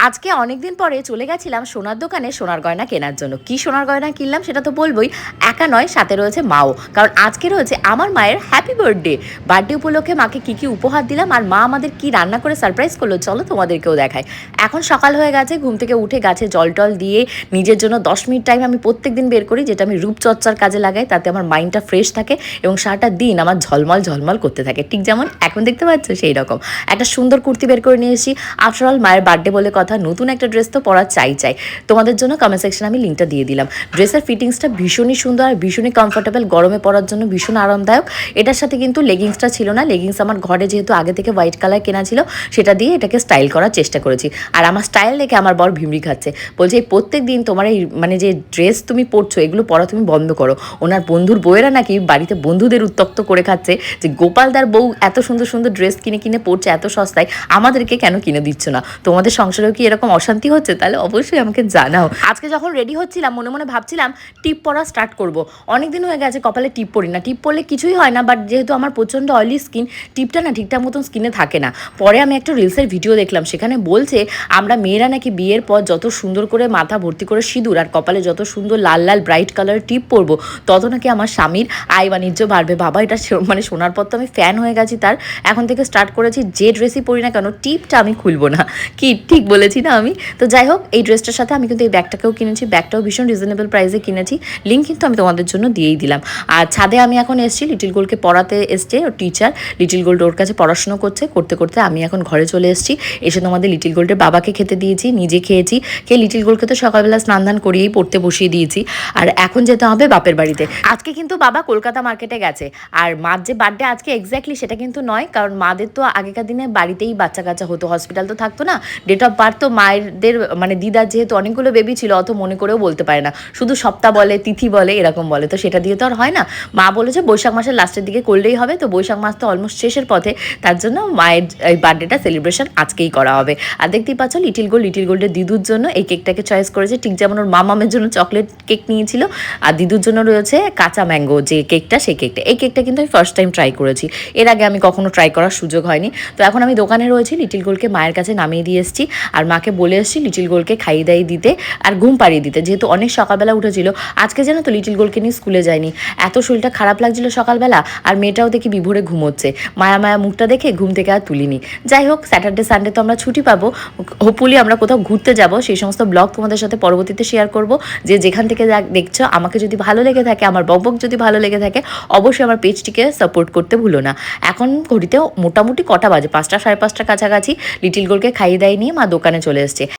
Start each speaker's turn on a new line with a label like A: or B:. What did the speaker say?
A: আজকে অনেকদিন পরে চলে গেছিলাম সোনার দোকানে সোনার গয়না কেনার জন্য। কি সোনার গয়না কিনলাম সেটা তো বলবোই। একা নয়, সাথে রয়েছে মাও, কারণ আজকে রয়েছে আমার মায়ের হ্যাপি বার্থডে। বার্থডে উপলক্ষে মাকে কি কি উপহার দিলাম আর মা আমাদের কি রান্না করে সারপ্রাইজ করলো, চলো তোমাদেরকেও দেখায়। এখন সকাল হয়ে গেছে, ঘুম থেকে উঠে গাছে জল টল দিয়ে নিজের জন্য 10 মিনিট টাইম আমি প্রত্যেক দিন বের করি, যেটা আমি রূপচর্চার কাজে লাগাই। তাতে আমার মাইন্ডটা ফ্রেশ থাকে এবং সারাটা দিন আমার ঝলমল ঝলমল করতে থাকে, ঠিক যেমন এখন দেখতে পাচ্ছ সেই রকম। একটা সুন্দর কুর্তি বের করে নিয়ে এসেছি। আফটারঅল মায়ের বার্থডে বলে কথা, নতুন একটা ড্রেস তো পরা চাই। তোমাদের জন্য কমেন্ট সেকশনে আমি লিঙ্কটা দিয়ে দিলাম। ড্রেসের ফিটিংসটা ভীষণই সুন্দর আর ভীষণই কমফোর্টেবল, গরমে পরার জন্য ভীষণ আরামদায়ক। এটার সাথে কিন্তু লেগিংসটা ছিল না, লেগিংস আমার ঘরে যেহেতু আগে থেকে হোয়াইট কালার কেনা ছিল, সেটা দিয়ে এটাকে স্টাইল করার চেষ্টা করেছি। আর আমার স্টাইল দেখে আমার বর ভিমড়ি খাচ্ছে, বলছে এই প্রত্যেক দিন তোমার এই যে ড্রেস তুমি পরছো এগুলো পরা তুমি বন্ধ করো। ওনার বন্ধুর বউয়েরা নাকি বাড়িতে বন্ধুদের উত্তক্ত করে খাচ্ছে যে গোপালদার বউ এত সুন্দর সুন্দর ড্রেস কিনে কিনে পরছে এত সস্তায়, আমাদেরকে কেন কিনে দিচ্ছ না? তোমাদের সংসারেও কি এরকম অশান্তি হচ্ছে? তাহলে অবশ্যই আমাকে জানাও। আজকে যখন রেডি হচ্ছিলাম মনে মনে ভাবছিলাম টিপ পরা স্টার্ট করব। অনেকদিন হয়ে গেছে কপালে টিপ পরি না, টিপ পরলে কিছুই হয় না, বাট যেহেতু আমার প্রচণ্ড অয়েলি স্কিন, টিপটা না ঠিকঠাক মতন স্কিনে থাকে না। পরে আমি একটা রিলসের ভিডিও দেখলাম, সেখানে বলছে আমরা মেয়েরা নাকি বিয়ের পর যত সুন্দর করে মাথা ভর্তি করে সিঁদুর আর কপালে যত সুন্দর লাল লাল ব্রাইট কালার টিপ পরবো, তত নাকি আমার স্বামীর আয় বাণিজ্য বাড়বে। বাবা, এটা শোনার পর তো আমি ফ্যান হয়ে গেছি তার। এখন থেকে স্টার্ট করেছি যে ড্রেসই পরি না কেন টিপটা আমি খুলবো না। কি ঠিক বলেছি না আমি? তো যাই হোক, এই ড্রেসটার সাথে আমি কিন্তু এই ব্যাগটাকেও কিনেছি, ব্যাগটাও ভীষণ রিজনেবল প্রাইসে কিনেছি। লিঙ্ক কিন্তু আমি তোমাদের জন্য দিয়েই দিলাম। আর ছাদে আমি এখন এসেছি, লিটিল গোল্ডকে পড়াতে এসছে ওর টিচার। লিটিল গোল্ড ওর কাছে পড়াশুনো করছে, করতে করতে আমি এখন ঘরে চলে এসেছি। এসে তোমাদের লিটিল গোল্ডের বাবাকে খেতে দিয়েছি, নিজে খেয়েছি। লিটিল গোল্ডকে তো সকালবেলা স্নান ধান করিয়েই পড়তে বসিয়ে দিয়েছি। আর এখন যেতে হবে বাপের বাড়িতে। আজকে কিন্তু বাবা কলকাতা মার্কেটে গেছে। আর মার যে বার্থডে আজকে এক্স্যাক্টলি সেটা কিন্তু নয়, কারণ মাদের তো আগেকার দিনে বাড়িতেই বাচ্চা কাচ্চা হতো, হসপিটাল তো থাকতো না। ডেট অফ বার্থ তো মায়েদের দিদার যেহেতু অনেকগুলো বেবি ছিল, অত মনে করেও বলতে পারে না, শুধু সপ্তাহ বলে, তিথি বলে, এরকম বলে। তো সেটা দিয়ে তো আর হয় না। মা বলেছে বৈশাখ মাসের লাস্টের দিকে করলেই হবে। তো বৈশাখ মাস তো অলমোস্ট শেষের পথে, তার জন্য মায়ের এই বার্থডেটা সেলিব্রেশন আজকেই করা হবে। আর দেখতেই পাচ্ছ লিটিল গোল্ডের দিদুর জন্য এই কেকটাকে চয়েস করেছে, ঠিক যেমন ওর মামামের জন্য চকলেট কেক নিয়েছিল, আর দিদুর জন্য রয়েছে কাঁচা ম্যাঙ্গো যে কেকটা, সেই কেকটা। এই কেকটা কিন্তু আমি ফার্স্ট টাইম ট্রাই করেছি, এর আগে আমি কখনো ট্রাই করার সুযোগ হয়নি। তো এখন আমি দোকানে রয়েছি, লিটিল গোল্ডকে মায়ের কাছে নামিয়ে দিয়ে এসেছি। আর মাকে বলে এসেছি লিটিল গোল্ডকে খাইয়ে দাইয়ে দিতে আর ঘুম পাড়িয়ে দিতে, যেহেতু অনেক সকালবেলা উঠেছিল। আজকে যেন তো লিটিল গোল্ডকে নিয়ে স্কুলে যায়নি, এত শরীরটা খারাপ লাগছিল সকালবেলা। আর মেয়েটাও দেখি বিভোরে ঘুমোচ্ছে, মায়া মায়া মুখটা দেখে ঘুম থেকে আর তুলিনি। যাই হোক, স্যাটারডে সানডে তো আমরা ছুটি পাবো, হোপফুলি আমরা কোথাও ঘুরতে যাব। সেই সমস্ত ব্লগ তোমাদের সাথে পরবর্তীতে শেয়ার করব। যে যেখান থেকে দেখছো, আমাকে যদি ভালো লেগে থাকে, আমার বকবক যদি ভালো লেগে থাকে, অবশ্যই আমার পেজটিকে সাপোর্ট করতে ভুলো না। এখন ঘড়িতেও মোটামুটি কটা বাজে, 5টা 5:30 কাছাকাছি। লিটিল গোল্ডকে খাইয়ে দাইয়ে নিয়ে মা দোকানে চলে এসছে।